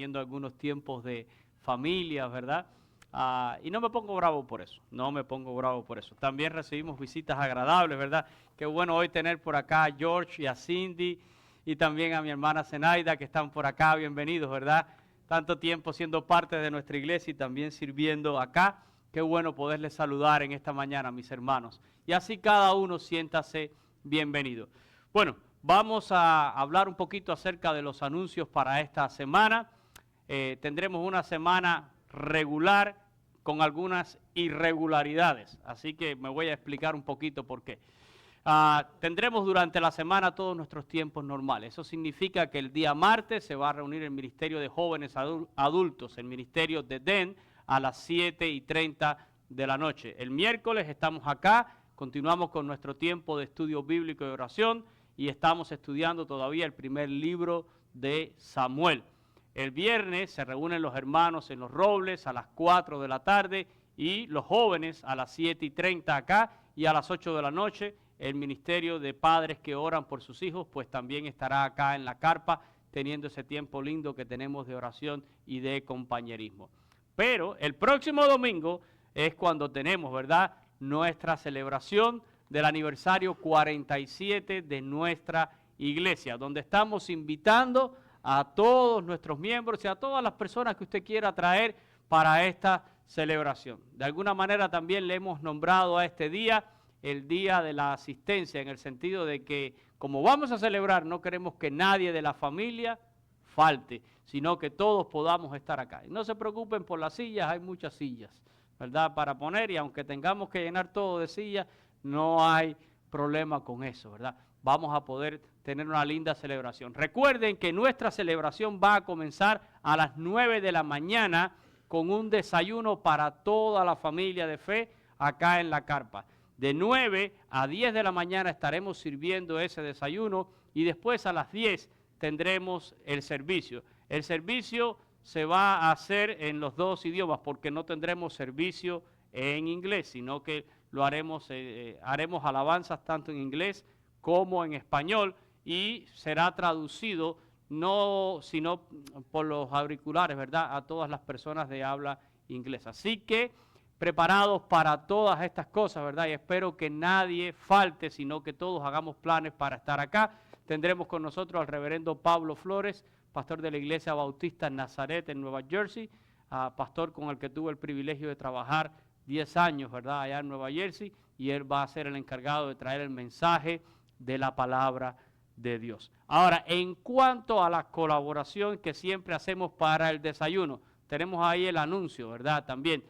teniendo algunos tiempos de familia, ¿verdad? Y no me pongo bravo por eso, no me pongo bravo por eso. También recibimos visitas agradables, ¿verdad? Qué bueno hoy tener por acá a George y a Cindy y también a mi hermana Zenaida que están por acá, bienvenidos, ¿verdad? Tanto tiempo siendo parte de nuestra iglesia y también sirviendo acá. Qué bueno poderles saludar en esta mañana, mis hermanos. Y así cada uno siéntase bienvenido. Bueno, vamos a hablar un poquito acerca de los anuncios para esta semana. Tendremos una semana regular con algunas irregularidades, así que me voy a explicar un poquito por qué. Tendremos durante la semana todos nuestros tiempos normales. Eso significa que el día martes se va a reunir el Ministerio de Jóvenes Adultos, el Ministerio de DEN, a las 7:30 de la noche. El miércoles estamos acá, continuamos con nuestro tiempo de estudio bíblico y oración y estamos estudiando todavía el primer libro de Samuel. El viernes se reúnen los hermanos en Los Robles a las 4 de la tarde y los jóvenes a las 7:30 acá, y a las 8 de la noche el Ministerio de Padres que Oran por sus hijos pues también estará acá en la carpa teniendo ese tiempo lindo que tenemos de oración y de compañerismo. Pero el próximo domingo es cuando tenemos, ¿verdad?, nuestra celebración del aniversario 47 de nuestra iglesia, donde estamos invitando a todos nuestros miembros y a todas las personas que usted quiera traer para esta celebración. De alguna manera también le hemos nombrado a este día el Día de la Asistencia, en el sentido de que como vamos a celebrar, no queremos que nadie de la familia falte, sino que todos podamos estar acá. Y no se preocupen por las sillas, hay muchas sillas, ¿verdad?, para poner, y aunque tengamos que llenar todo de sillas, no hay problema con eso, ¿verdad? Vamos a poder tener una linda celebración. Recuerden que nuestra celebración va a comenzar a las 9 de la mañana con un desayuno para toda la familia de fe acá en la carpa. De 9 a 10 de la mañana estaremos sirviendo ese desayuno y después a las 10 tendremos el servicio. El servicio se va a hacer en los dos idiomas porque no tendremos servicio en inglés, sino que lo haremos alabanzas tanto en inglés como en español y será traducido no sino por los auriculares, ¿verdad?, a todas las personas de habla inglesa. Así que preparados para todas estas cosas, ¿verdad? Y espero que nadie falte, sino que todos hagamos planes para estar acá. Tendremos con nosotros al reverendo Pablo Flores, pastor de la Iglesia Bautista en Nazaret, en Nueva Jersey, pastor con el que tuve el privilegio de trabajar 10 años, ¿verdad?, allá en Nueva Jersey, y él va a ser el encargado de traer el mensaje de la palabra de Dios. Ahora, en cuanto a la colaboración que siempre hacemos para el desayuno, tenemos ahí el anuncio, ¿verdad?, también.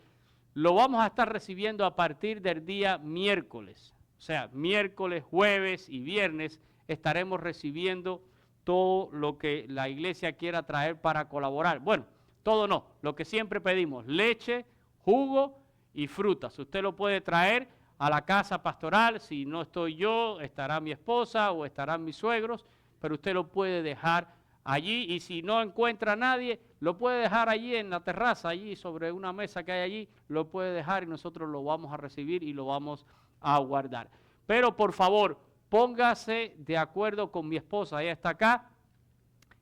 Lo vamos a estar recibiendo a partir del día miércoles. O sea, miércoles, jueves y viernes estaremos recibiendo todo lo que la iglesia quiera traer para colaborar. Bueno, todo no, lo que siempre pedimos, leche, jugo y frutas. Usted lo puede traer a la casa pastoral, si no estoy yo, estará mi esposa o estarán mis suegros, pero usted lo puede dejar allí, y si no encuentra a nadie, lo puede dejar allí en la terraza, allí sobre una mesa que hay allí, lo puede dejar y nosotros lo vamos a recibir y lo vamos a guardar. Pero por favor, póngase de acuerdo con mi esposa, ella está acá,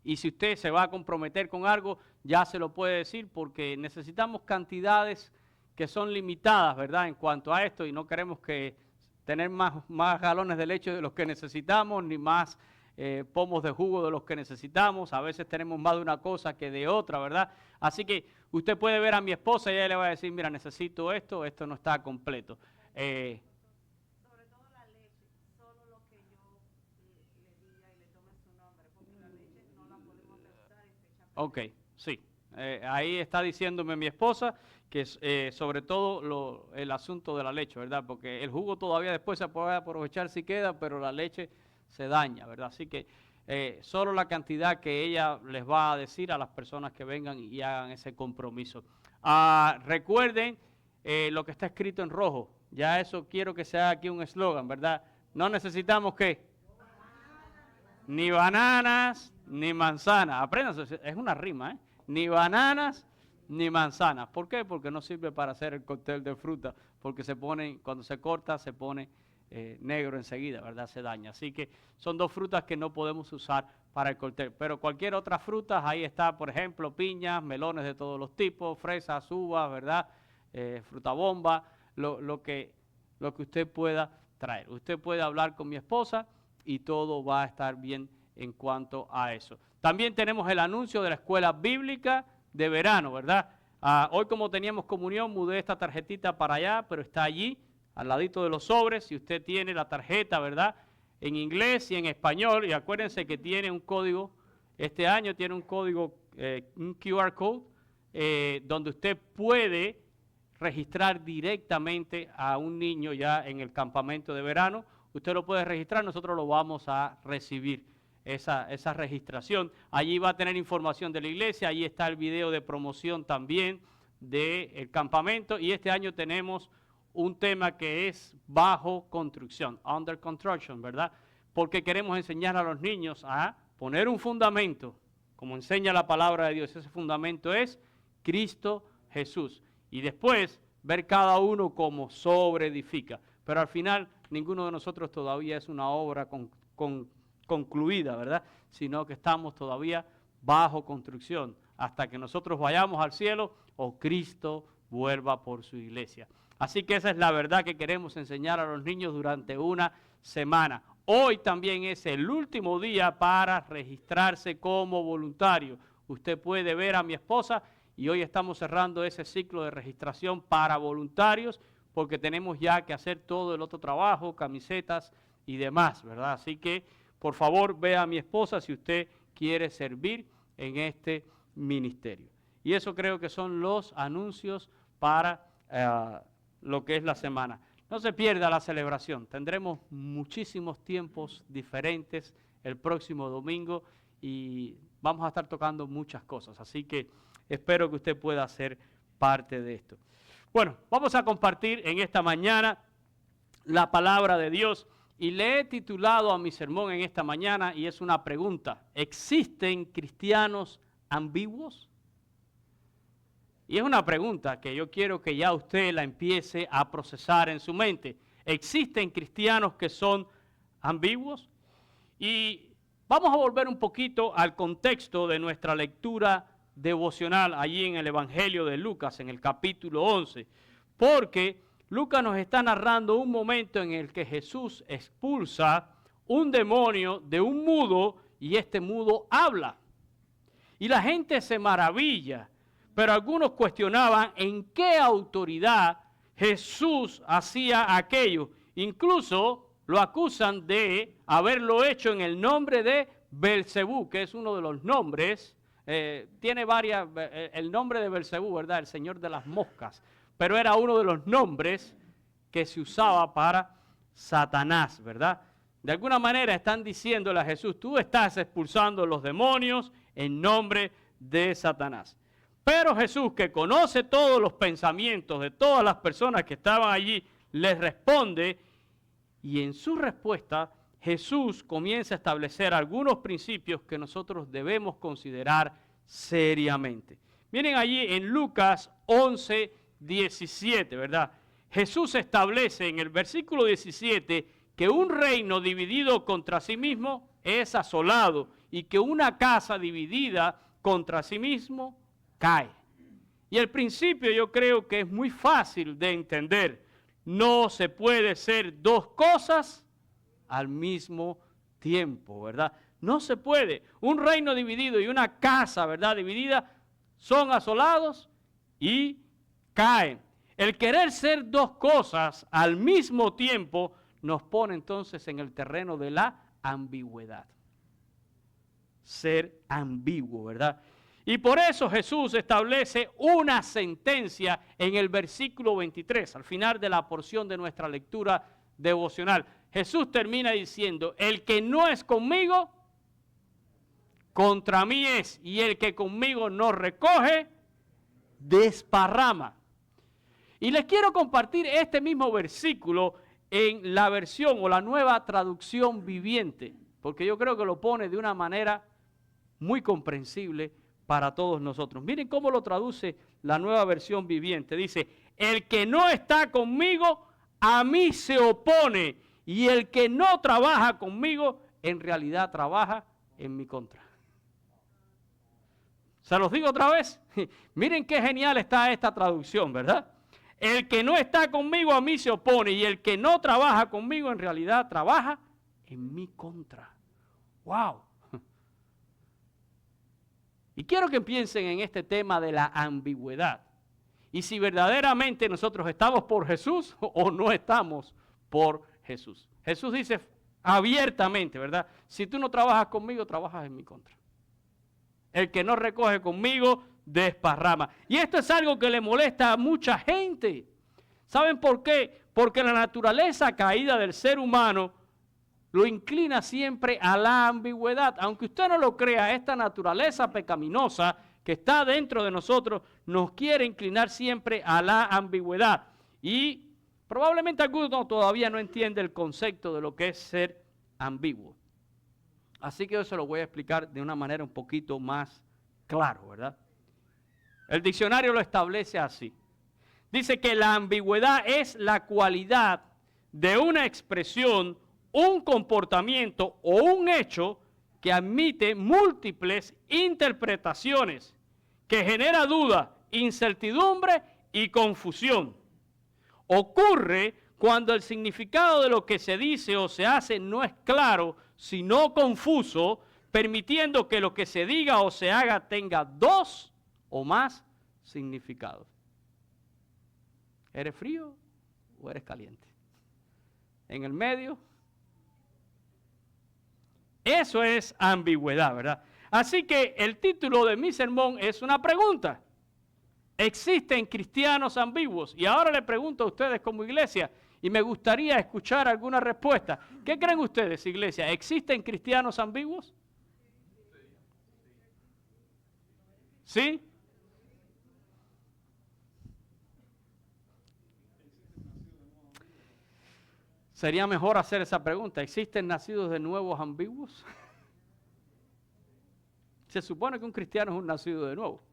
y si usted se va a comprometer con algo, ya se lo puede decir, porque necesitamos cantidades que son limitadas, ¿verdad?, en cuanto a esto, y no queremos que tener más galones de leche de los que necesitamos, ni más pomos de jugo de los que necesitamos. A veces tenemos más de una cosa que de otra, ¿verdad? Así que usted puede ver a mi esposa y ella le va a decir, mira, necesito esto, esto no está completo. Sobre todo la leche, solo lo que yo le diga y le tome su nombre, porque la leche no la podemos rehusar en fecha. Ok, sí. Ahí está diciéndome mi esposa que sobre todo el asunto de la leche, ¿verdad? Porque el jugo todavía después se puede aprovechar si queda, pero la leche se daña, ¿verdad? Así que solo la cantidad que ella les va a decir a las personas que vengan y hagan ese compromiso. Recuerden lo que está escrito en rojo. Ya eso quiero que sea aquí un eslogan, ¿verdad? No necesitamos ¿qué? Ni bananas, ni manzanas. Apréndanse, es una rima, ¿eh? Ni bananas, ni manzanas. ¿Por qué? Porque no sirve para hacer el cóctel de fruta, porque cuando se corta, se pone negro enseguida, ¿verdad? Se daña. Así que son dos frutas que no podemos usar para el cóctel. Pero cualquier otra fruta, ahí está, por ejemplo, piñas, melones de todos los tipos, fresas, uvas, ¿verdad? Fruta bomba, lo que usted pueda traer. Usted puede hablar con mi esposa y todo va a estar bien en cuanto a eso. También tenemos el anuncio de la escuela bíblica de verano, ¿verdad? Hoy como teníamos comunión, mudé esta tarjetita para allá, pero está allí, al ladito de los sobres. Si usted tiene la tarjeta, ¿verdad?, en inglés y en español, y acuérdense que tiene un código, este año tiene un código, un QR code, donde usted puede registrar directamente a un niño ya en el campamento de verano. Usted lo puede registrar, nosotros lo vamos a recibir, esa registración. Allí va a tener información de la iglesia, allí está el video de promoción también del campamento, y este año tenemos un tema que es bajo construcción, under construction, ¿verdad? Porque queremos enseñar a los niños a poner un fundamento, como enseña la palabra de Dios. Ese fundamento es Cristo Jesús. Y después ver cada uno como sobreedifica. Pero al final ninguno de nosotros todavía es una obra concluida, ¿verdad? Sino que estamos todavía bajo construcción hasta que nosotros vayamos al cielo o Cristo vuelva por su iglesia. Así que esa es la verdad que queremos enseñar a los niños durante una semana. Hoy también es el último día para registrarse como voluntario. Usted puede ver a mi esposa y hoy estamos cerrando ese ciclo de registración para voluntarios porque tenemos ya que hacer todo el otro trabajo, camisetas y demás, ¿verdad? Así que, por favor, vea a mi esposa si usted quiere servir en este ministerio. Y eso creo que son los anuncios para lo que es la semana. No se pierda la celebración. Tendremos muchísimos tiempos diferentes el próximo domingo y vamos a estar tocando muchas cosas. Así que espero que usted pueda ser parte de esto. Bueno, vamos a compartir en esta mañana la palabra de Dios y le he titulado a mi sermón en esta mañana y es una pregunta. ¿Existen cristianos ambiguos? Y es una pregunta que yo quiero que ya usted la empiece a procesar en su mente. ¿Existen cristianos que son ambiguos? Y vamos a volver un poquito al contexto de nuestra lectura devocional allí en el Evangelio de Lucas, en el capítulo 11. Porque Lucas nos está narrando un momento en el que Jesús expulsa un demonio de un mudo y este mudo habla. Y la gente se maravilla. Pero algunos cuestionaban en qué autoridad Jesús hacía aquello. Incluso lo acusan de haberlo hecho en el nombre de Belcebú, que es uno de los nombres, tiene varias, el nombre de Belcebú, ¿verdad? El señor de las moscas. Pero era uno de los nombres que se usaba para Satanás, ¿verdad? De alguna manera están diciéndole a Jesús, tú estás expulsando los demonios en nombre de Satanás. Pero Jesús, que conoce todos los pensamientos de todas las personas que estaban allí, les responde y en su respuesta Jesús comienza a establecer algunos principios que nosotros debemos considerar seriamente. Miren allí en Lucas 11, 17, ¿verdad? Jesús establece en el versículo 17 que un reino dividido contra sí mismo es asolado y que una casa dividida contra sí mismo cae. Y el principio yo creo que es muy fácil de entender. No se puede ser dos cosas al mismo tiempo, ¿verdad? No se puede. Un reino dividido y una casa, ¿verdad?, dividida, son asolados y caen. El querer ser dos cosas al mismo tiempo nos pone entonces en el terreno de la ambigüedad. Ser ambiguo, ¿verdad? Y por eso Jesús establece una sentencia en el versículo 23, al final de la porción de nuestra lectura devocional. Jesús termina diciendo, el que no es conmigo, contra mí es, y el que conmigo no recoge, desparrama. Y les quiero compartir este mismo versículo en la versión o la nueva traducción viviente, porque yo creo que lo pone de una manera muy comprensible para todos nosotros. Miren cómo lo traduce la nueva versión viviente. Dice, el que no está conmigo, a mí se opone. Y el que no trabaja conmigo, en realidad trabaja en mi contra. Se los digo otra vez. Miren qué genial está esta traducción, ¿verdad? El que no está conmigo a mí se opone y el que no trabaja conmigo en realidad trabaja en mi contra. ¡Wow! Y quiero que piensen en este tema de la ambigüedad. Y si verdaderamente nosotros estamos por Jesús o no estamos por Jesús. Jesús dice abiertamente, ¿verdad? Si tú no trabajas conmigo, trabajas en mi contra. El que no recoge conmigo, desparrama. Y esto es algo que le molesta a mucha gente. ¿Saben por qué? Porque la naturaleza caída del ser humano lo inclina siempre a la ambigüedad. Aunque usted no lo crea, esta naturaleza pecaminosa que está dentro de nosotros nos quiere inclinar siempre a la ambigüedad. Y probablemente algunos todavía no entienden el concepto de lo que es ser ambiguo. Así que yo se lo voy a explicar de una manera un poquito más claro, ¿verdad? El diccionario lo establece así. Dice que la ambigüedad es la cualidad de una expresión, un comportamiento o un hecho que admite múltiples interpretaciones, que genera duda, incertidumbre y confusión. Ocurre cuando el significado de lo que se dice o se hace no es claro, sino confuso, permitiendo que lo que se diga o se haga tenga dos o más significados. ¿Eres frío o eres caliente? ¿En el medio? Eso es ambigüedad, ¿verdad? Así que el título de mi sermón es una pregunta. ¿Existen cristianos ambiguos? Y ahora le pregunto a ustedes como iglesia, y me gustaría escuchar alguna respuesta. ¿Qué creen ustedes, iglesia? ¿Existen cristianos ambiguos? ¿Sí? Sería mejor hacer esa pregunta. ¿Existen nacidos de nuevos ambiguos? Se supone que un cristiano es un nacido de nuevo.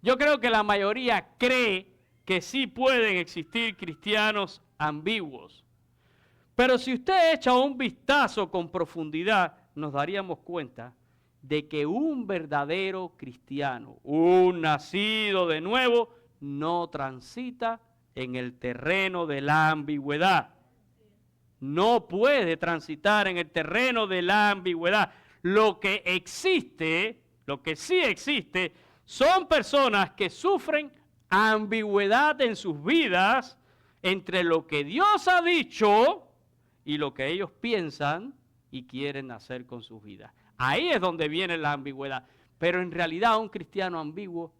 Yo creo que la mayoría cree que sí pueden existir cristianos ambiguos. Pero si usted echa un vistazo con profundidad, nos daríamos cuenta de que un verdadero cristiano, un nacido de nuevo, no transita en el terreno de la ambigüedad. No puede transitar en el terreno de la ambigüedad. Lo que existe, lo que sí existe, son personas que sufren ambigüedad en sus vidas entre lo que Dios ha dicho y lo que ellos piensan y quieren hacer con sus vidas. Ahí es donde viene la ambigüedad. Pero en realidad un cristiano ambiguo,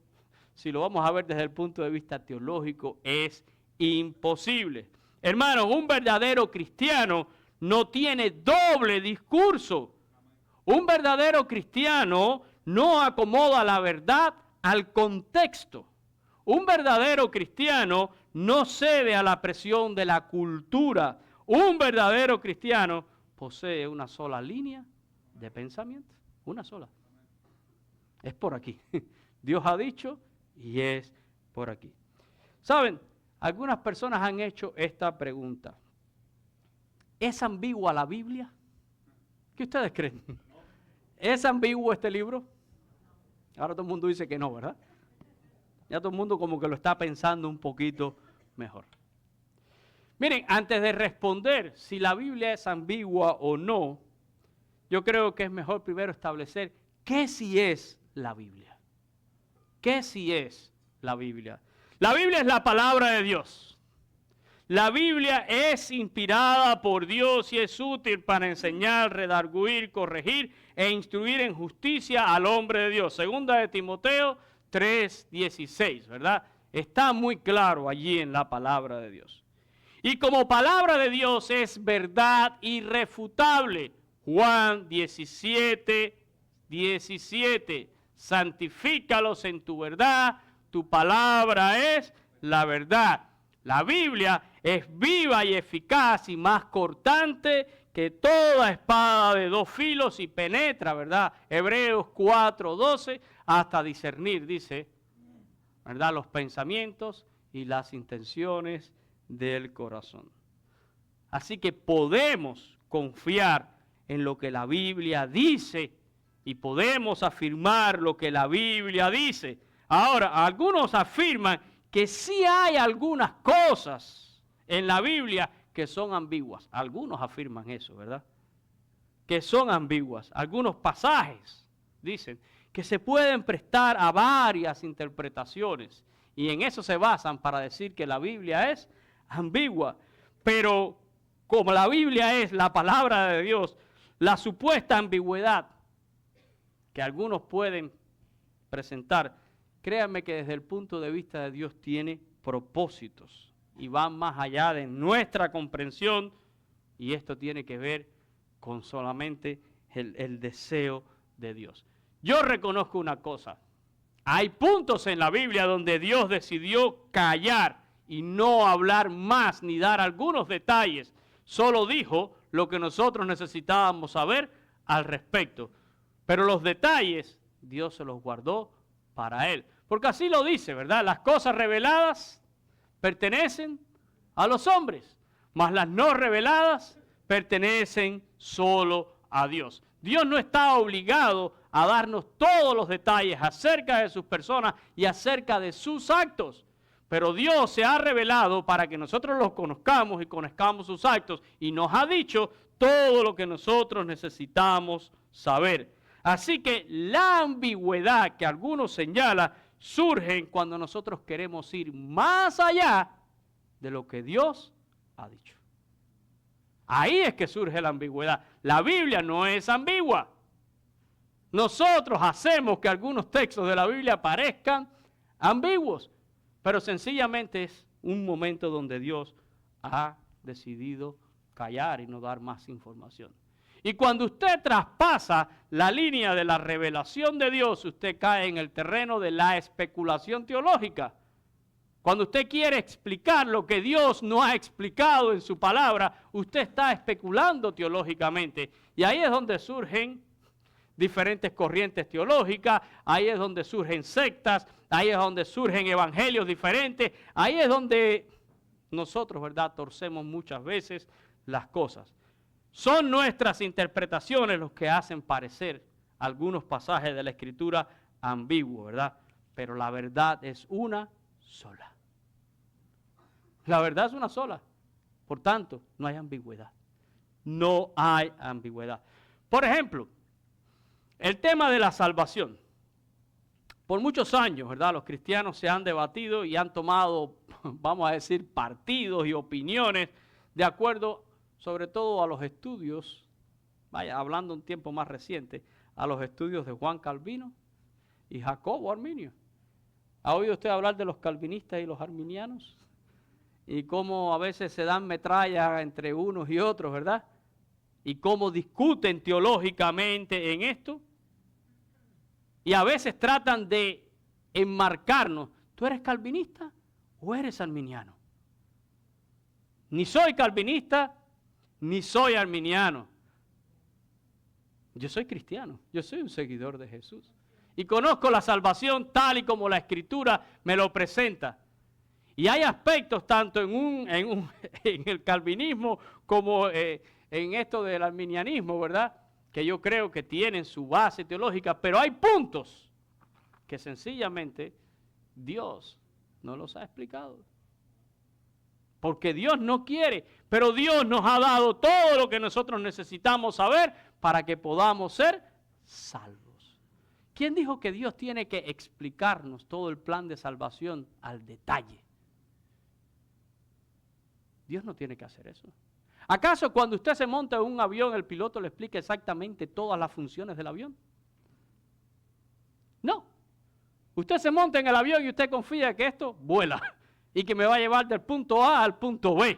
si lo vamos a ver desde el punto de vista teológico, es imposible. Hermanos, un verdadero cristiano no tiene doble discurso. Un verdadero cristiano no acomoda la verdad al contexto. Un verdadero cristiano no cede a la presión de la cultura. Un verdadero cristiano posee una sola línea de pensamiento. Una sola. Es por aquí. Dios ha dicho y es por aquí. ¿Saben? Algunas personas han hecho esta pregunta. ¿Es ambigua la Biblia? ¿Qué ustedes creen? ¿Es ambiguo este libro? Ahora todo el mundo dice que no, ¿verdad? Ya todo el mundo como que lo está pensando un poquito mejor. Miren, antes de responder si la Biblia es ambigua o no, yo creo que es mejor primero establecer qué sí es la Biblia. ¿Qué sí es la Biblia? La Biblia es la palabra de Dios. La Biblia es inspirada por Dios y es útil para enseñar, redarguir, corregir e instruir en justicia al hombre de Dios. Segunda de Timoteo 3:16, ¿verdad? Está muy claro allí en la palabra de Dios. Y como palabra de Dios es verdad irrefutable. Juan 17:17. Santifícalos en tu verdad, tu palabra es la verdad. La Biblia es viva y eficaz y más cortante que toda espada de dos filos y penetra, ¿verdad? Hebreos 4:12, hasta discernir, dice, ¿verdad? Los pensamientos y las intenciones del corazón. Así que podemos confiar en lo que la Biblia dice y podemos afirmar lo que la Biblia dice. Ahora, algunos afirman que sí hay algunas cosas en la Biblia que son ambiguas. Algunos afirman eso, ¿verdad? Que son ambiguas. Algunos pasajes dicen que se pueden prestar a varias interpretaciones y en eso se basan para decir que la Biblia es ambigua. Pero como la Biblia es la palabra de Dios, la supuesta ambigüedad que algunos pueden presentar, créanme que desde el punto de vista de Dios tiene propósitos y van más allá de nuestra comprensión, y esto tiene que ver con solamente el deseo de Dios. Yo reconozco una cosa, hay puntos en la Biblia donde Dios decidió callar y no hablar más ni dar algunos detalles, solo dijo lo que nosotros necesitábamos saber al respecto. Pero los detalles Dios se los guardó para Él. Porque así lo dice, ¿verdad? Las cosas reveladas pertenecen a los hombres, mas las no reveladas pertenecen solo a Dios. Dios no está obligado a darnos todos los detalles acerca de sus personas y acerca de sus actos. Pero Dios se ha revelado para que nosotros los conozcamos y conozcamos sus actos y nos ha dicho todo lo que nosotros necesitamos saber. Así que la ambigüedad que algunos señalan surge cuando nosotros queremos ir más allá de lo que Dios ha dicho. Ahí es que surge la ambigüedad. La Biblia no es ambigua. Nosotros hacemos que algunos textos de la Biblia parezcan ambiguos, pero sencillamente es un momento donde Dios ha decidido callar y no dar más información. Y cuando usted traspasa la línea de la revelación de Dios, usted cae en el terreno de la especulación teológica. Cuando usted quiere explicar lo que Dios no ha explicado en su palabra, usted está especulando teológicamente. Y ahí es donde surgen diferentes corrientes teológicas, ahí es donde surgen sectas, ahí es donde surgen evangelios diferentes, ahí es donde nosotros, ¿verdad?, torcemos muchas veces las cosas. Son nuestras interpretaciones los que hacen parecer algunos pasajes de la Escritura ambiguos, ¿verdad? Pero la verdad es una sola. La verdad es una sola. Por tanto, no hay ambigüedad. No hay ambigüedad. Por ejemplo, el tema de la salvación. Por muchos años, ¿verdad?, los cristianos se han debatido y han tomado, vamos a decir, partidos y opiniones de acuerdo sobre todo a los estudios, hablando un tiempo más reciente, a los estudios de Juan Calvino y Jacobo Arminio. ¿Ha oído usted hablar de los calvinistas y los arminianos? Y cómo a veces se dan metralla entre unos y otros, ¿verdad? Y cómo discuten teológicamente en esto. Y a veces tratan de enmarcarnos. ¿Tú eres calvinista o eres arminiano? Ni soy calvinista, ni soy arminiano. Yo soy cristiano, yo soy un seguidor de Jesús. Y conozco la salvación tal y como la Escritura me lo presenta. Y hay aspectos tanto en el calvinismo como en esto del arminianismo, ¿verdad?, que yo creo que tienen su base teológica, pero hay puntos que sencillamente Dios no los ha explicado. Porque Dios no quiere, pero Dios nos ha dado todo lo que nosotros necesitamos saber para que podamos ser salvos. ¿Quién dijo que Dios tiene que explicarnos todo el plan de salvación al detalle? Dios no tiene que hacer eso. ¿Acaso cuando usted se monta en un avión, el piloto le explica exactamente todas las funciones del avión? No. Usted se monta en el avión y usted confía que esto vuela y que me va a llevar del punto A al punto B.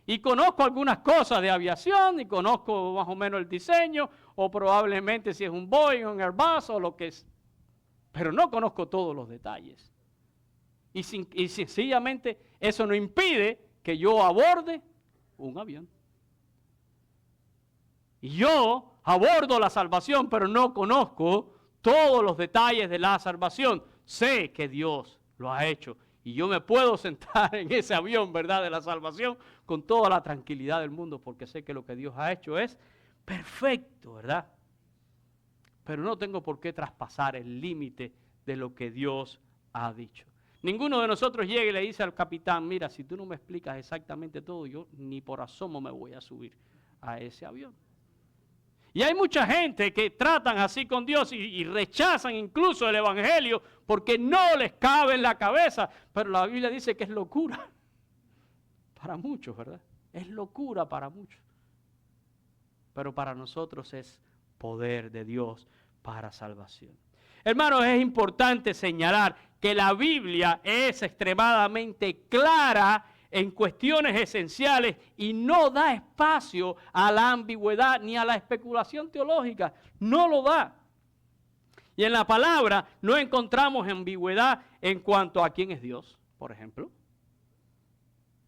Y conozco algunas cosas de aviación y conozco más o menos el diseño, o probablemente si es un Boeing o un Airbus o lo que es. Pero no conozco todos los detalles. Y sencillamente eso no impide que yo aborde un avión. Y yo abordo la salvación, pero no conozco todos los detalles de la salvación. Sé que Dios lo ha hecho. Y yo me puedo sentar en ese avión, ¿verdad?, de la salvación con toda la tranquilidad del mundo, porque sé que lo que Dios ha hecho es perfecto, ¿verdad? Pero no tengo por qué traspasar el límite de lo que Dios ha dicho. Ninguno de nosotros llega y le dice al capitán, mira, si tú no me explicas exactamente todo, yo ni por asomo me voy a subir a ese avión. Y hay mucha gente que tratan así con Dios y rechazan incluso el evangelio porque no les cabe en la cabeza. Pero la Biblia dice que es locura para muchos, ¿verdad? Es locura para muchos. Pero para nosotros es poder de Dios para salvación. Hermanos, es importante señalar que la Biblia es extremadamente clara en cuestiones esenciales y no da espacio a la ambigüedad ni a la especulación teológica. No lo da. Y en la palabra no encontramos ambigüedad en cuanto a quién es Dios, por ejemplo,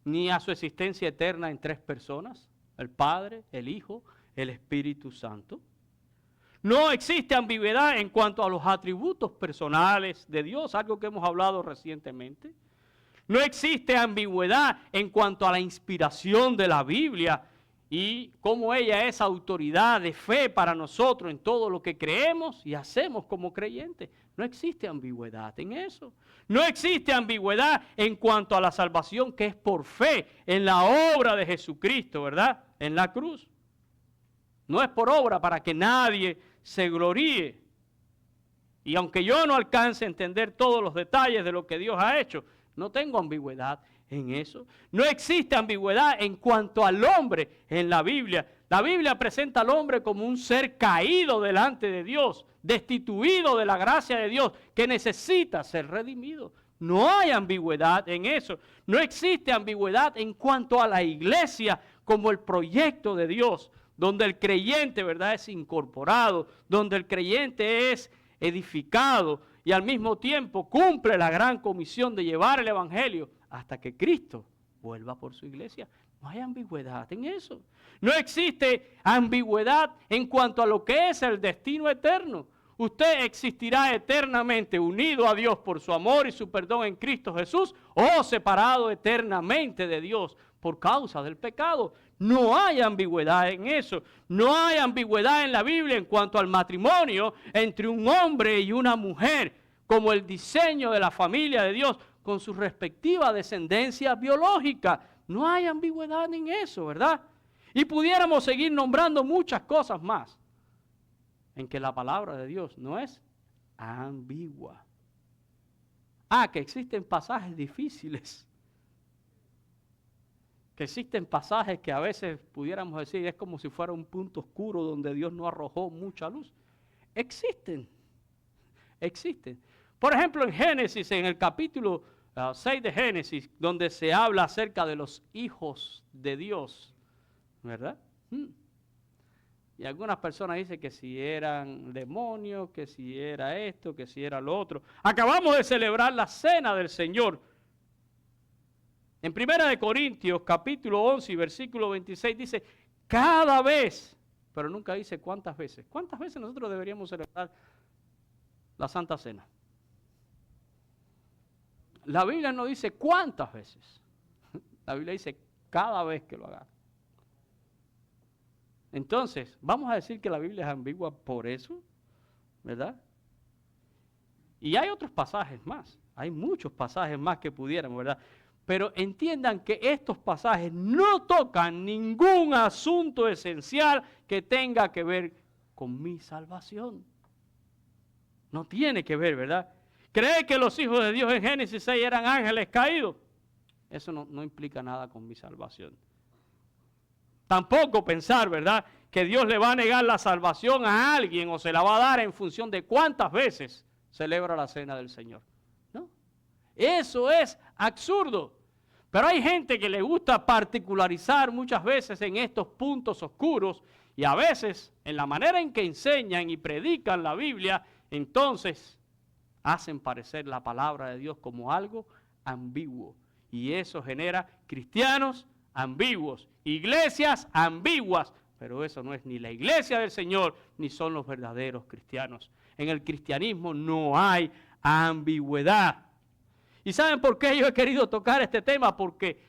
ni a su existencia eterna en tres personas, el Padre, el Hijo, el Espíritu Santo. No existe ambigüedad en cuanto a los atributos personales de Dios, algo que hemos hablado recientemente. No existe ambigüedad en cuanto a la inspiración de la Biblia y cómo ella es autoridad de fe para nosotros en todo lo que creemos y hacemos como creyentes. No existe ambigüedad en eso. No existe ambigüedad en cuanto a la salvación que es por fe en la obra de Jesucristo, ¿verdad? En la cruz. No es por obra para que nadie se gloríe. Y aunque yo no alcance a entender todos los detalles de lo que Dios ha hecho, no tengo ambigüedad en eso. No existe ambigüedad en cuanto al hombre en la Biblia. La Biblia presenta al hombre como un ser caído delante de Dios, destituido de la gracia de Dios, que necesita ser redimido. No hay ambigüedad en eso. No existe ambigüedad en cuanto a la iglesia como el proyecto de Dios, donde el creyente, ¿verdad?, es incorporado, donde el creyente es edificado y al mismo tiempo cumple la gran comisión de llevar el evangelio hasta que Cristo vuelva por su iglesia. No hay ambigüedad en eso. No existe ambigüedad en cuanto a lo que es el destino eterno. Usted existirá eternamente unido a Dios por su amor y su perdón en Cristo Jesús o separado eternamente de Dios por causa del pecado. No hay ambigüedad en eso. No hay ambigüedad en la Biblia en cuanto al matrimonio entre un hombre y una mujer, como el diseño de la familia de Dios con su respectiva descendencia biológica. No hay ambigüedad en eso, ¿verdad? Y pudiéramos seguir nombrando muchas cosas más en que la palabra de Dios no es ambigua. Que existen pasajes difíciles. Que existen pasajes que a veces pudiéramos decir es como si fuera un punto oscuro donde Dios no arrojó mucha luz. Existen. Por ejemplo, en Génesis, en el capítulo 6 de Génesis, donde se habla acerca de los hijos de Dios, ¿verdad? Y algunas personas dicen que si eran demonios, que si era esto, que si era lo otro. Acabamos de celebrar la cena del Señor. En 1 Corintios, capítulo 11, y versículo 26, dice, cada vez, pero nunca dice cuántas veces. ¿Cuántas veces nosotros deberíamos celebrar la Santa Cena? La Biblia no dice cuántas veces. La Biblia dice cada vez que lo haga. Entonces, ¿vamos a decir que la Biblia es ambigua por eso? ¿Verdad? Y hay otros pasajes más. Hay muchos pasajes más que pudiéramos, ¿verdad? Pero entiendan que estos pasajes no tocan ningún asunto esencial que tenga que ver con mi salvación. No tiene que ver, ¿verdad? ¿Cree que los hijos de Dios en Génesis 6 eran ángeles caídos? Eso no implica nada con mi salvación. Tampoco pensar, ¿verdad?, que Dios le va a negar la salvación a alguien o se la va a dar en función de cuántas veces celebra la cena del Señor. ¿No? Eso es absurdo. Pero hay gente que le gusta particularizar muchas veces en estos puntos oscuros y a veces en la manera en que enseñan y predican la Biblia, entonces hacen parecer la palabra de Dios como algo ambiguo. Y eso genera cristianos ambiguos, iglesias ambiguas, pero eso no es ni la iglesia del Señor, ni son los verdaderos cristianos. En el cristianismo no hay ambigüedad. ¿Y saben por qué yo he querido tocar este tema? Porque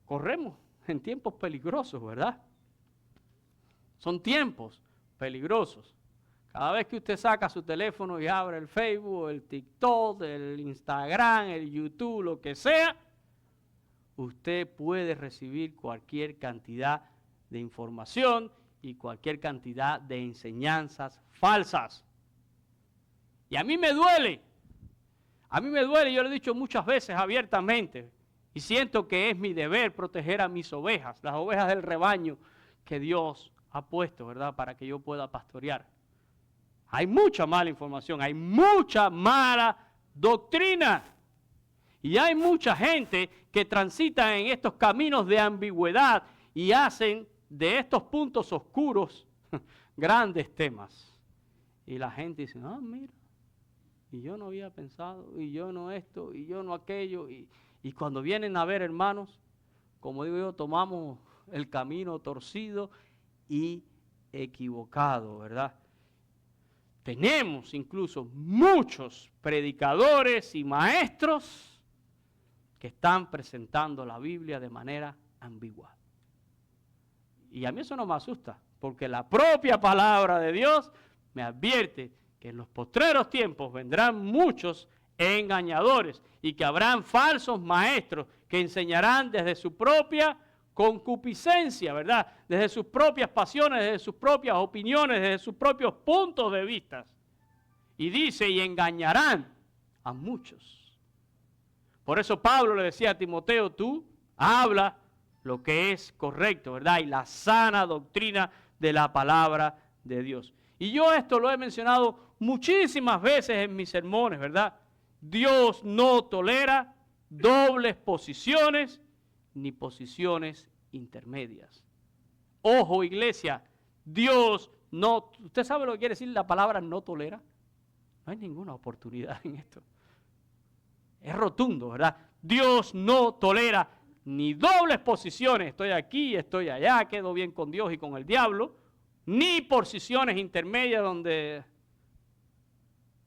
corremos en tiempos peligrosos, ¿verdad? Son tiempos peligrosos. Cada vez que usted saca su teléfono y abre el Facebook, el TikTok, el Instagram, el YouTube, lo que sea, usted puede recibir cualquier cantidad de información y cualquier cantidad de enseñanzas falsas. Y a mí me duele. A mí me duele, yo lo he dicho muchas veces abiertamente, y siento que es mi deber proteger a mis ovejas, las ovejas del rebaño que Dios ha puesto, ¿verdad?, para que yo pueda pastorear. Hay mucha mala información, hay mucha mala doctrina. Y hay mucha gente que transita en estos caminos de ambigüedad y hacen de estos puntos oscuros grandes temas. Y la gente dice, ah, mira, y yo no había pensado, y yo no esto, y yo no aquello. Y cuando vienen a ver, hermanos, como digo yo, tomamos el camino torcido y equivocado, ¿verdad? Tenemos incluso muchos predicadores y maestros que están presentando la Biblia de manera ambigua. Y a mí eso no me asusta, porque la propia palabra de Dios me advierte que en los postreros tiempos vendrán muchos engañadores y que habrán falsos maestros que enseñarán desde su propia concupiscencia, ¿verdad? Desde sus propias pasiones, desde sus propias opiniones, desde sus propios puntos de vista. Y dice, y engañarán a muchos. Por eso Pablo le decía a Timoteo, tú habla lo que es correcto, ¿verdad? Y la sana doctrina de la palabra de Dios. Y yo esto lo he mencionado muchísimas veces en mis sermones, ¿verdad? Dios no tolera dobles posiciones ni posiciones intermedias. Ojo, iglesia, Dios no... ¿Usted sabe lo que quiere decir la palabra no tolera? No hay ninguna oportunidad en esto. Es rotundo, ¿verdad? Dios no tolera ni dobles posiciones, estoy aquí, estoy allá, quedo bien con Dios y con el diablo, ni posiciones intermedias donde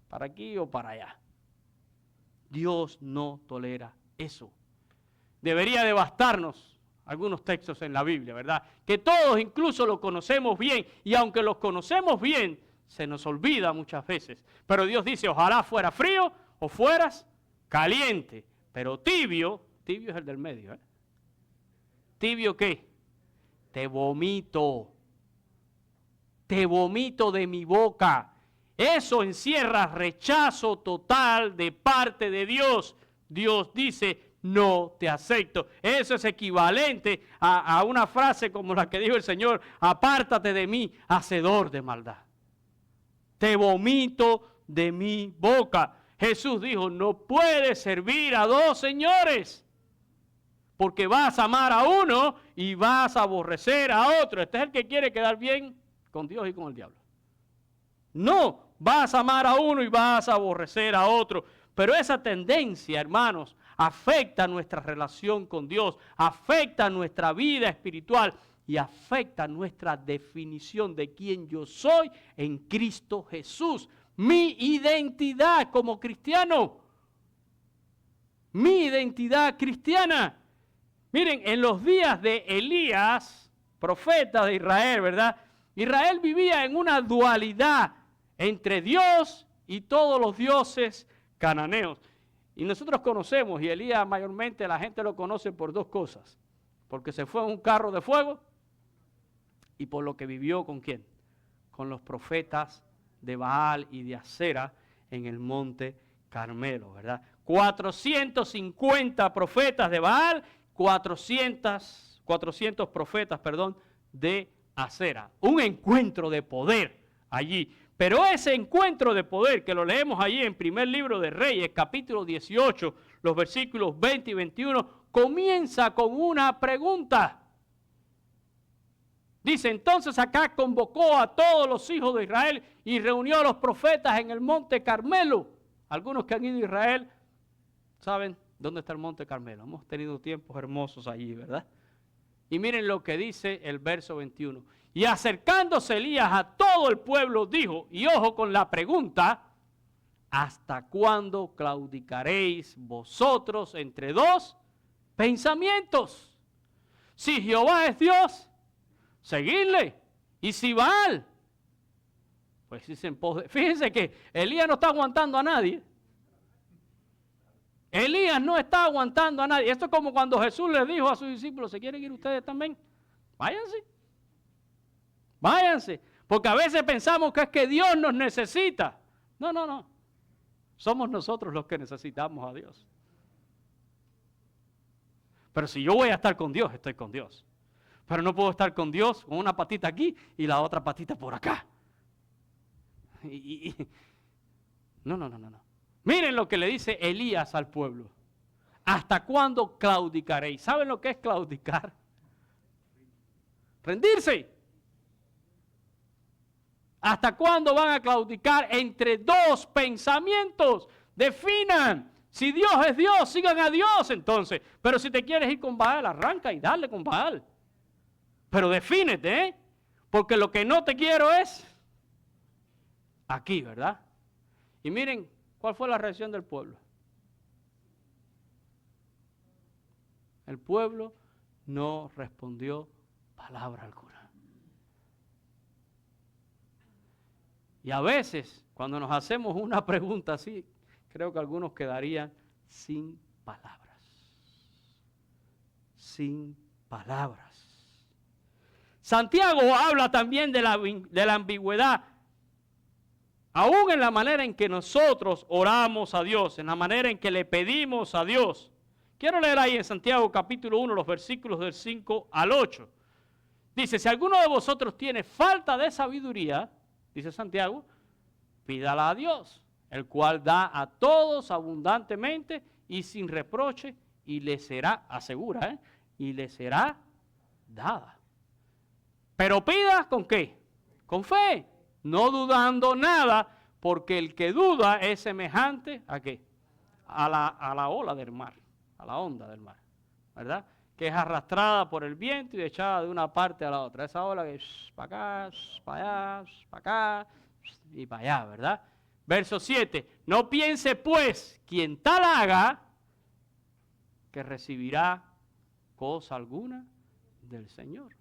para aquí o para allá. Dios no tolera eso. Debería de bastarnos algunos textos en la Biblia, ¿verdad? Que todos incluso lo conocemos bien, y aunque los conocemos bien, se nos olvida muchas veces. Pero Dios dice, ojalá fuera frío o fueras caliente, pero tibio es el del medio, ¿eh? ¿Tibio qué? Te vomito de mi boca. Eso encierra rechazo total de parte de Dios. Dios dice, no te acepto. Eso es equivalente a una frase como la que dijo el Señor, apártate de mí, hacedor de maldad. Te vomito de mi boca. Jesús dijo, no puedes servir a dos señores, porque vas a amar a uno y vas a aborrecer a otro. Este es el que quiere quedar bien con Dios y con el diablo. No, vas a amar a uno y vas a aborrecer a otro. Pero esa tendencia, hermanos, afecta nuestra relación con Dios, afecta nuestra vida espiritual y afecta nuestra definición de quién yo soy en Cristo Jesús. Mi identidad como cristiano. Mi identidad cristiana. Miren, en los días de Elías, profeta de Israel, ¿verdad? Israel vivía en una dualidad entre Dios y todos los dioses cananeos. Y nosotros conocemos, y Elías mayormente la gente lo conoce por dos cosas. Porque se fue en un carro de fuego y por lo que vivió ¿con quién? Con los profetas de Baal y de Acera en el monte Carmelo, ¿verdad? 450 profetas de Baal, 400 profetas, de Acera. Un encuentro de poder allí. Pero ese encuentro de poder que lo leemos allí en primer libro de Reyes, capítulo 18, los versículos 20 y 21, comienza con una pregunta. Dice, entonces Acab convocó a todos los hijos de Israel y reunió a los profetas en el monte Carmelo. Algunos que han ido a Israel saben dónde está el monte Carmelo. Hemos tenido tiempos hermosos allí, ¿verdad? Y miren lo que dice el verso 21. Y acercándose Elías a todo el pueblo dijo, y ojo con la pregunta, ¿hasta cuándo claudicaréis vosotros entre dos pensamientos? Si Jehová es Dios, seguidle, Y si Baal, pues dicen, fíjense que Elías no está aguantando a nadie. Elías no está aguantando a nadie. Esto es como cuando Jesús les dijo a sus discípulos, ¿se quieren ir ustedes también? Váyanse. Váyanse. Porque a veces pensamos que es que Dios nos necesita. No, no, no. Somos nosotros los que necesitamos a Dios. Pero si yo voy a estar con Dios, estoy con Dios. Pero no puedo estar con Dios con una patita aquí y la otra patita por acá. No, no, no, no, no. Miren lo que le dice Elías al pueblo. ¿Hasta cuándo claudicaréis? ¿Saben lo que es claudicar? Rendirse. ¿Hasta cuándo van a claudicar entre dos pensamientos? Definan. Si Dios es Dios, sigan a Dios entonces. Pero si te quieres ir con Baal, arranca y dale con Baal. Pero defínete, ¿eh? Porque lo que no te quiero es aquí, ¿verdad? Y miren, ¿cuál fue la reacción del pueblo? El pueblo no respondió palabra alguna. Y a veces, cuando nos hacemos una pregunta así, creo que algunos quedarían sin palabras. Sin palabras. Santiago habla también de la ambigüedad, aún en la manera en que nosotros oramos a Dios, en la manera en que le pedimos a Dios. Quiero leer ahí en Santiago capítulo 1 los versículos del 5 al 8. Dice, si alguno de vosotros tiene falta de sabiduría, dice Santiago, pídala a Dios, el cual da a todos abundantemente y sin reproche, y le será, asegura, y le será dada. Pero pida ¿con qué? Con fe, no dudando nada, porque el que duda es semejante ¿a qué? A la ola del mar, a la onda del mar, ¿verdad? Que es arrastrada por el viento y echada de una parte a la otra. Esa ola que es para acá, para allá, para acá y para allá, ¿verdad? Verso 7. No piense pues quien tal haga que recibirá cosa alguna del Señor.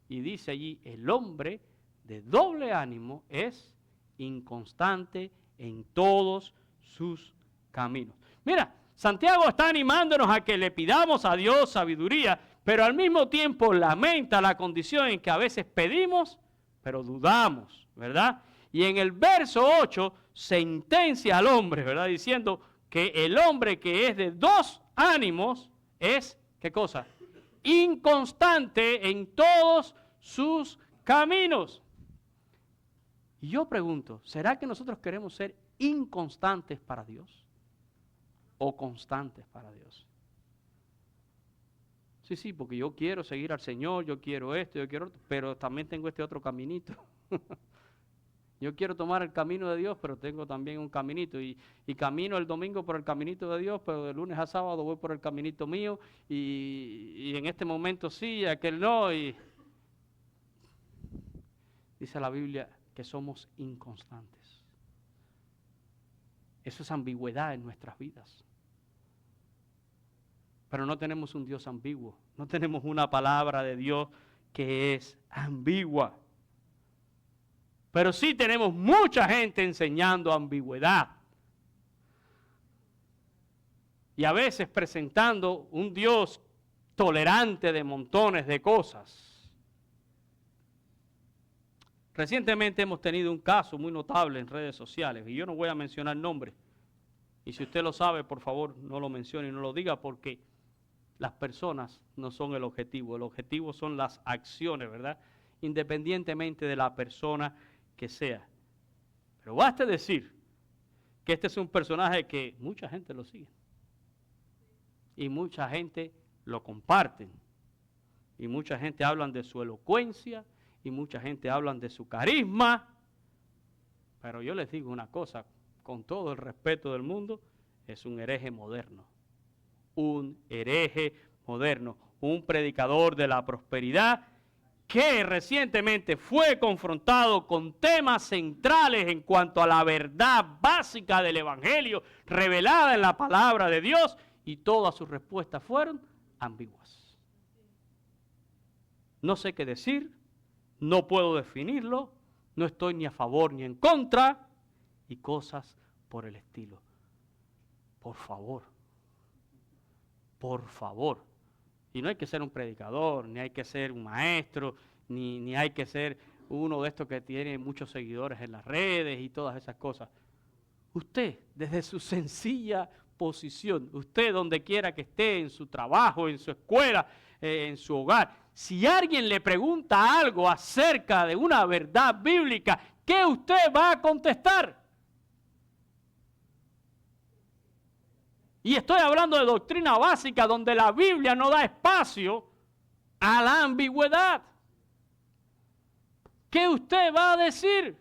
Y dice allí, el hombre de doble ánimo es inconstante en todos sus caminos. Mira, Santiago está animándonos a que le pidamos a Dios sabiduría, pero al mismo tiempo lamenta la condición en que a veces pedimos, pero dudamos, ¿verdad? Y en el verso 8 sentencia al hombre, ¿verdad? Diciendo que el hombre que es de dos ánimos es, ¿qué cosa? Inconstante en todos sus caminos. Y yo pregunto, ¿será que nosotros queremos ser inconstantes para Dios? ¿O constantes para Dios? Sí, porque yo quiero seguir al Señor, yo quiero esto, yo quiero otro, pero también tengo este otro caminito. Yo quiero tomar el camino de Dios, pero tengo también un caminito. Y camino el domingo por el caminito de Dios, pero de lunes a sábado voy por el caminito mío. Y en este momento sí, aquel no. Y dice la Biblia que somos inconstantes. Eso es ambigüedad en nuestras vidas. Pero no tenemos un Dios ambiguo. No tenemos una palabra de Dios que es ambigua. Pero sí tenemos mucha gente enseñando ambigüedad. Y a veces presentando un Dios tolerante de montones de cosas. Recientemente hemos tenido un caso muy notable en redes sociales, y yo no voy a mencionar nombres. Y si usted lo sabe, por favor, no lo mencione y no lo diga, porque las personas no son el objetivo son las acciones, ¿verdad? Independientemente de la persona que sea. Pero basta decir que este es un personaje que mucha gente lo sigue. Y mucha gente lo comparten. Y mucha gente hablan de su elocuencia. Y mucha gente hablan de su carisma. Pero yo les digo una cosa, con todo el respeto del mundo, es un hereje moderno. Un hereje moderno. Un predicador de la prosperidad que recientemente fue confrontado con temas centrales en cuanto a la verdad básica del Evangelio revelada en la palabra de Dios, y todas sus respuestas fueron ambiguas. No sé qué decir, no puedo definirlo, no estoy ni a favor ni en contra, y cosas por el estilo. Por favor, por favor. Y no hay que ser un predicador, ni hay que ser un maestro, ni hay que ser uno de estos que tiene muchos seguidores en las redes y todas esas cosas. Usted, desde su sencilla posición, usted donde quiera que esté, en su trabajo, en su escuela, en su hogar, si alguien le pregunta algo acerca de una verdad bíblica, ¿qué usted va a contestar? Y estoy hablando de doctrina básica donde la Biblia no da espacio a la ambigüedad. ¿Qué usted va a decir?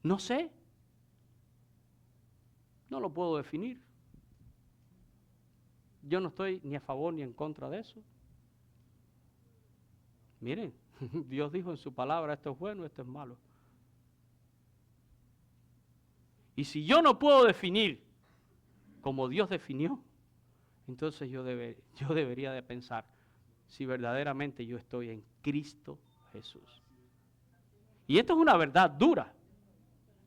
No sé. No lo puedo definir. Yo no estoy ni a favor ni en contra de eso. Miren, Dios dijo en su palabra, esto es bueno, esto es malo. Y si yo no puedo definir como Dios definió, entonces yo debería de pensar si verdaderamente yo estoy en Cristo Jesús. Y esto es una verdad dura.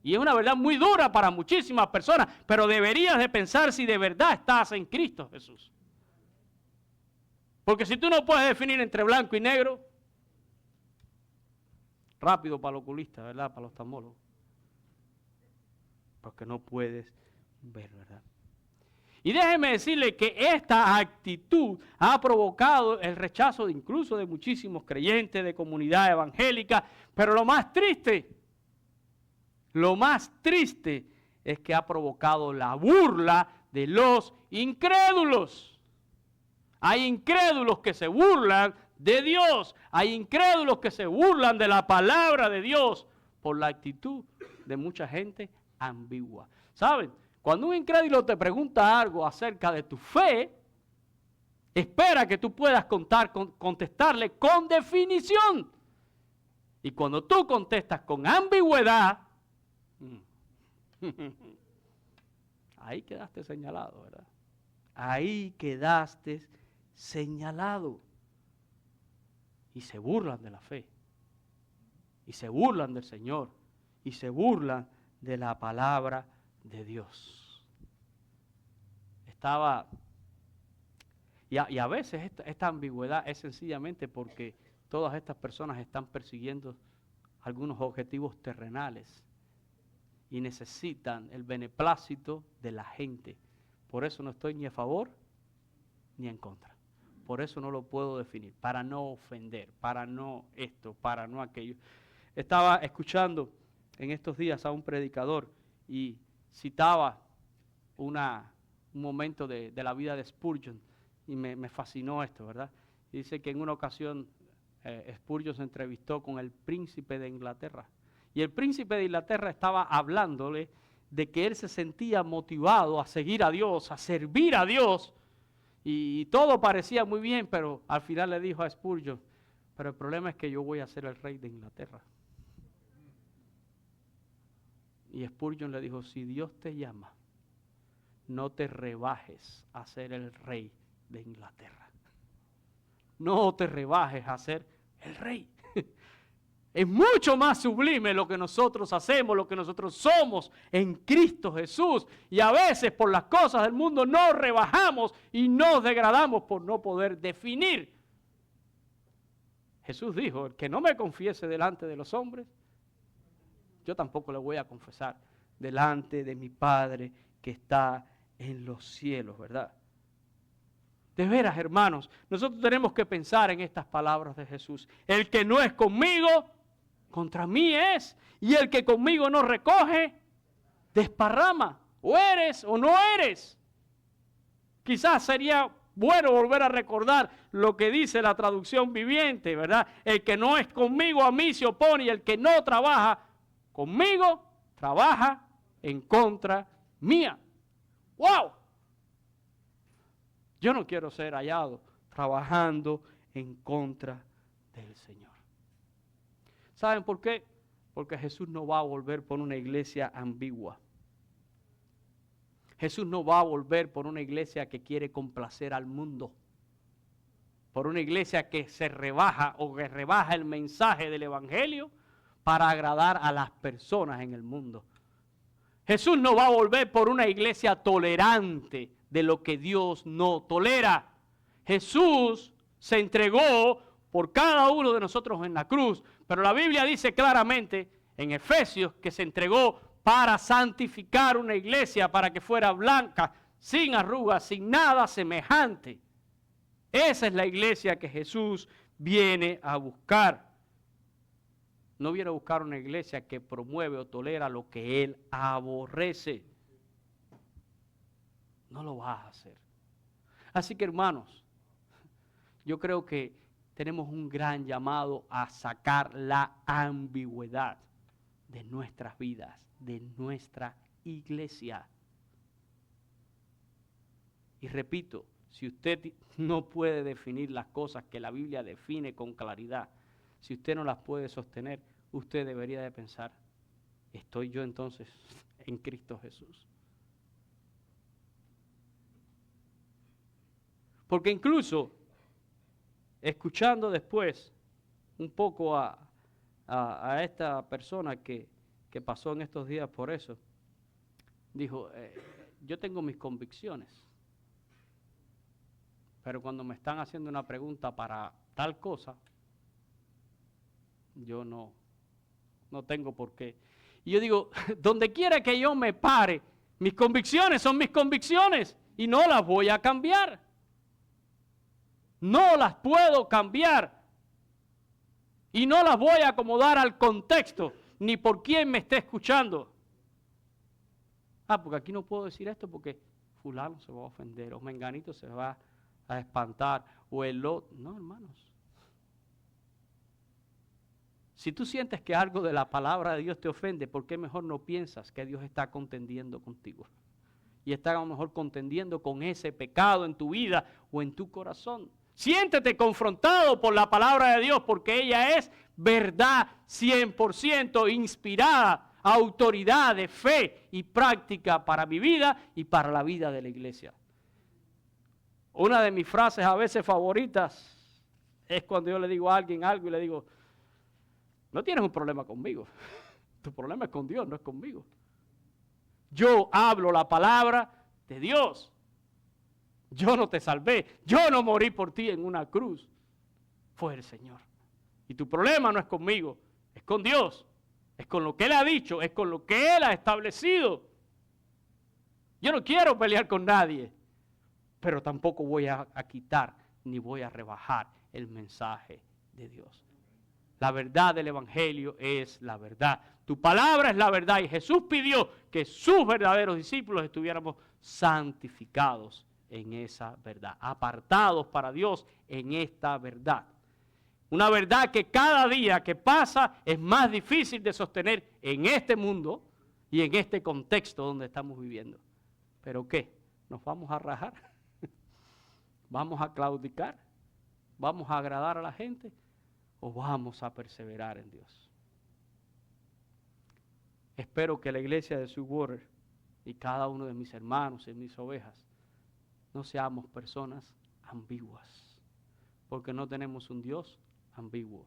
Y es una verdad muy dura para muchísimas personas, pero deberías de pensar si de verdad estás en Cristo Jesús. Porque si tú no puedes definir entre blanco y negro, rápido para el oculista, ¿verdad? Para los oftalmólogos. Porque no puedes ver, ¿verdad? Y déjeme decirle que esta actitud ha provocado el rechazo incluso de muchísimos creyentes, de comunidad evangélica, pero lo más triste es que ha provocado la burla de los incrédulos. Hay incrédulos que se burlan de Dios, hay incrédulos que se burlan de la palabra de Dios por la actitud de mucha gente ambigua. ¿Saben? Cuando un incrédulo te pregunta algo acerca de tu fe, espera que tú puedas contestarle con definición. Y cuando tú contestas con ambigüedad, ahí quedaste señalado, ¿verdad? Ahí quedaste señalado. Y se burlan de la fe. Y se burlan del Señor. Y se burlan de la palabra de Dios. Y a veces esta ambigüedad es sencillamente porque todas estas personas están persiguiendo algunos objetivos terrenales y necesitan el beneplácito de la gente. Por eso no estoy ni a favor ni en contra. Por eso no lo puedo definir, para no ofender, para no esto, para no aquello. Estaba escuchando en estos días a un predicador y citaba un momento de la vida de Spurgeon y me fascinó esto, ¿verdad? Dice que en una ocasión Spurgeon se entrevistó con el príncipe de Inglaterra y el príncipe de Inglaterra estaba hablándole de que él se sentía motivado a seguir a Dios, a servir a Dios y todo parecía muy bien, pero al final le dijo a Spurgeon, pero el problema es que yo voy a ser el rey de Inglaterra. Y Spurgeon le dijo, si Dios te llama, no te rebajes a ser el rey de Inglaterra. No te rebajes a ser el rey. Es mucho más sublime lo que nosotros hacemos, lo que nosotros somos en Cristo Jesús. Y a veces por las cosas del mundo nos rebajamos y nos degradamos por no poder definir. Jesús dijo, el que no me confiese delante de los hombres, yo tampoco le voy a confesar delante de mi Padre que está en los cielos, ¿verdad? De veras, hermanos, nosotros tenemos que pensar en estas palabras de Jesús. El que no es conmigo, contra mí es. Y el que conmigo no recoge, desparrama. O eres o no eres. Quizás sería bueno volver a recordar lo que dice la traducción viviente, ¿verdad? El que no es conmigo a mí se opone y el que no trabaja conmigo, trabaja en contra mía. ¡Wow! Yo no quiero ser hallado trabajando en contra del Señor. ¿Saben por qué? Porque Jesús no va a volver por una iglesia ambigua. Jesús no va a volver por una iglesia que quiere complacer al mundo. por una iglesia que se rebaja o que rebaja el mensaje del evangelio para agradar a las personas en el mundo. Jesús no va a volver por una iglesia tolerante de lo que Dios no tolera. Jesús se entregó por cada uno de nosotros en la cruz, pero la Biblia dice claramente en Efesios que se entregó para santificar una iglesia, para que fuera blanca, sin arrugas, sin nada semejante. Esa es la iglesia que Jesús viene a buscar. No viene a buscar una iglesia que promueve o tolera lo que Él aborrece. No lo vas a hacer. Así que, hermanos, yo creo que tenemos un gran llamado a sacar la ambigüedad de nuestras vidas, de nuestra iglesia. Y repito, si usted no puede definir las cosas que la Biblia define con claridad, si usted no las puede sostener, usted debería de pensar, ¿estoy yo entonces en Cristo Jesús? Porque incluso, escuchando después un poco a esta persona que pasó en estos días por eso, dijo, yo tengo mis convicciones, pero cuando me están haciendo una pregunta para tal cosa, yo no tengo por qué. Y yo digo, donde quiera que yo me pare, mis convicciones son mis convicciones y no las voy a cambiar. No las puedo cambiar. Y no las voy a acomodar al contexto, ni por quién me esté escuchando. Porque aquí no puedo decir esto porque fulano se va a ofender, o menganito se va a espantar, o el otro. No, hermanos. Si tú sientes que algo de la palabra de Dios te ofende, ¿por qué mejor no piensas que Dios está contendiendo contigo? Y está a lo mejor contendiendo con ese pecado en tu vida o en tu corazón. Siéntete confrontado por la palabra de Dios porque ella es verdad 100% inspirada, autoridad de fe y práctica para mi vida y para la vida de la iglesia. Una de mis frases a veces favoritas es cuando yo le digo a alguien algo y le digo, no tienes un problema conmigo, tu problema es con Dios, no es conmigo. Yo hablo la palabra de Dios. Yo no te salvé, yo no morí por ti en una cruz, fue el Señor. Y tu problema no es conmigo, es con Dios, es con lo que Él ha dicho, es con lo que Él ha establecido. Yo no quiero pelear con nadie, pero tampoco voy a quitar ni voy a rebajar el mensaje de Dios. La verdad del Evangelio es la verdad. Tu palabra es la verdad y Jesús pidió que sus verdaderos discípulos estuviéramos santificados en esa verdad, apartados para Dios en esta verdad. Una verdad que cada día que pasa es más difícil de sostener en este mundo y en este contexto donde estamos viviendo. ¿Pero qué? ¿Nos vamos a rajar? ¿Vamos a claudicar? ¿Vamos a agradar a la gente? ¿O vamos a perseverar en Dios? Espero que la iglesia de Sweetwater y cada uno de mis hermanos y mis ovejas no seamos personas ambiguas, porque no tenemos un Dios ambiguo,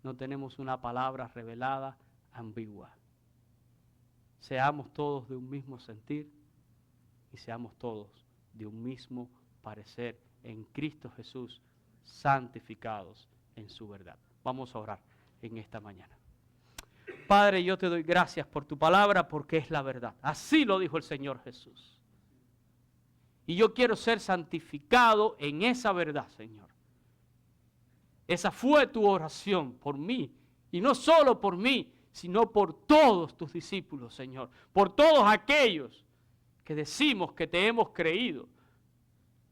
no tenemos una palabra revelada ambigua. Seamos todos de un mismo sentir y seamos todos de un mismo parecer en Cristo Jesús, santificados en su verdad. Vamos a orar en esta mañana. Padre, yo te doy gracias por tu palabra porque es la verdad. Así lo dijo el Señor Jesús. Y yo quiero ser santificado en esa verdad, Señor. Esa fue tu oración por mí. Y no solo por mí, sino por todos tus discípulos, Señor. Por todos aquellos que decimos que te hemos creído.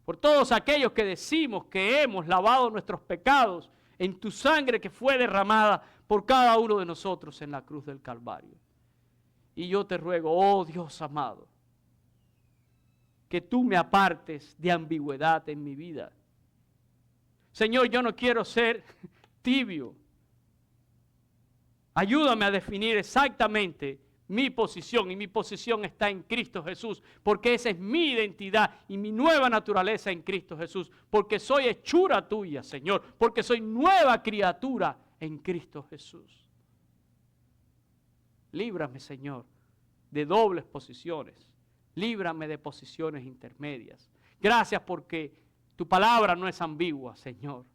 Por todos aquellos que decimos que hemos lavado nuestros pecados en tu sangre que fue derramada por cada uno de nosotros en la cruz del Calvario. Y yo te ruego, oh Dios amado, que tú me apartes de ambigüedad en mi vida. Señor, yo no quiero ser tibio. Ayúdame a definir exactamente mi posición, y mi posición está en Cristo Jesús, porque esa es mi identidad y mi nueva naturaleza en Cristo Jesús, porque soy hechura tuya, Señor, porque soy nueva criatura en Cristo Jesús. Líbrame, Señor, de dobles posiciones, líbrame de posiciones intermedias. Gracias porque tu palabra no es ambigua, Señor.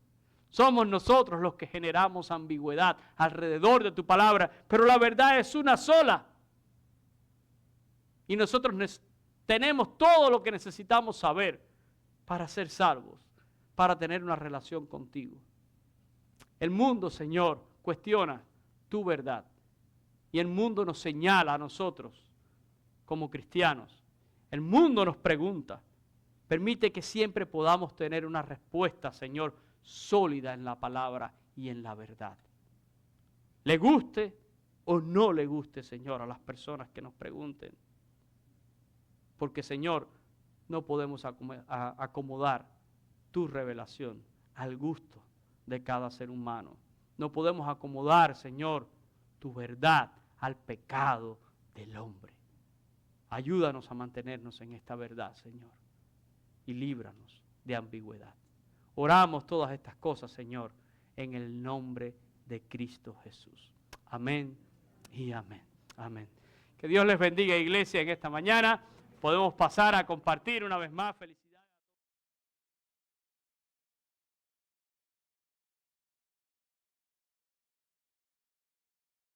Somos nosotros los que generamos ambigüedad alrededor de tu palabra, pero la verdad es una sola. Y nosotros tenemos todo lo que necesitamos saber para ser salvos, para tener una relación contigo. El mundo, Señor, cuestiona tu verdad. Y el mundo nos señala a nosotros como cristianos. El mundo nos pregunta. Permite que siempre podamos tener una respuesta, Señor, sólida en la palabra y en la verdad. Le guste o no le guste, Señor, a las personas que nos pregunten. Porque, Señor, no podemos acomodar tu revelación al gusto de cada ser humano. No podemos acomodar, Señor, tu verdad al pecado del hombre. Ayúdanos a mantenernos en esta verdad, Señor, y líbranos de ambigüedad. Oramos todas estas cosas, Señor, en el nombre de Cristo Jesús. Amén y amén. Amén. Que Dios les bendiga, iglesia, en esta mañana. Podemos pasar a compartir una vez más. Felicidades.